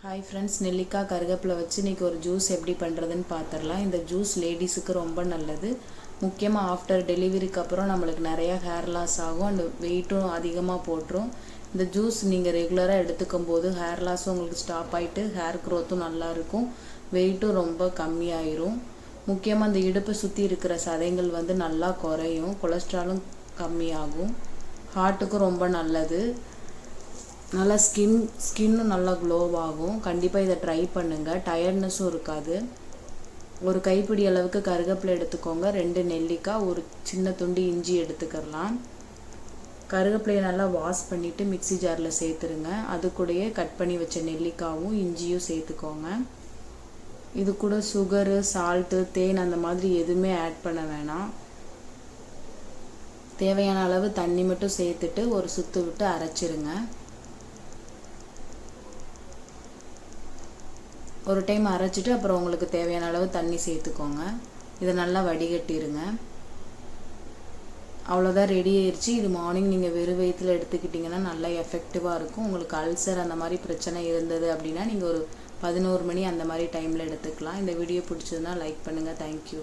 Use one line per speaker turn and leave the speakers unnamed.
Hi friends, நெல்லிக்காய் கருவேப்பிலை வச்சு இன்றைக்கி ஒரு ஜூஸ் எப்படி பண்ணுறதுன்னு பார்த்துடலாம். இந்த ஜூஸ் லேடிஸுக்கு ரொம்ப நல்லது. முக்கியமாக ஆஃப்டர் டெலிவரிக்கு அப்புறம் நம்மளுக்கு நிறையா ஹேர் லாஸ் ஆகும் அண்ட் வெயிட்டும் அதிகமாக போட்டுரும். இந்த ஜூஸ் நீங்கள் ரெகுலராக எடுத்துக்கும் போது ஹேர் லாஸும் உங்களுக்கு ஸ்டாப் ஆகிட்டு ஹேர் க்ரோத்தும் நல்லாயிருக்கும், வெயிட்டும் ரொம்ப கம்மியாயிரும். முக்கியமாக இந்த இடுப்பை சுற்றி இருக்கிற சதைகள் நல்லா குறையும், கொலஸ்ட்ராலும் ஹார்ட்டுக்கும் ரொம்ப நல்லது. நல்லா ஸ்கின்னும் நல்லா க்ளோவாகும். கண்டிப்பாக இதை ட்ரை பண்ணுங்கள், டயர்ட்னஸும் இருக்காது. ஒரு கைப்பிடி அளவுக்கு கருவேப்பிலை எடுத்துக்கோங்க, 2 நெல்லிக்காய், ஒரு சின்ன துண்டு இஞ்சி எடுத்துக்கலாம். கருவேப்பிலையை நல்லா வாஷ் பண்ணிவிட்டு மிக்சி ஜாரில் சேர்த்துருங்க. அது கூடயே கட் பண்ணி வச்ச நெல்லிக்காயும் இஞ்சியும் சேர்த்துக்கோங்க. இது கூட சுகரு, சால்ட்டு, தேன் அந்த மாதிரி எதுவுமே ஆட் பண்ண வேணாம். தேவையான அளவு தண்ணி மட்டும் சேர்த்துட்டு ஒரு சுற்று விட்டு அரைச்சிருங்க. ஒரு டைம் அரைச்சிட்டு அப்புறம் உங்களுக்கு தேவையான அளவு தண்ணி சேர்த்துக்கோங்க. இதை நல்லா வடிகட்டிடுங்க. அவ்வளோதான், ரெடி ஆயிடுச்சு. இது மார்னிங் நீங்கள் வெறும் வயிற்றில் எடுத்துக்கிட்டிங்கன்னா நல்லா எஃபெக்டிவாக இருக்கும். உங்களுக்கு அல்சர் அந்த மாதிரி பிரச்சனை இருந்தது அப்படின்னா நீங்கள் ஒரு 11 மணி அந்த மாதிரி டைமில் எடுத்துக்கலாம். இந்த வீடியோ பிடிச்சதுன்னா லைக் பண்ணுங்கள். தேங்க்யூ.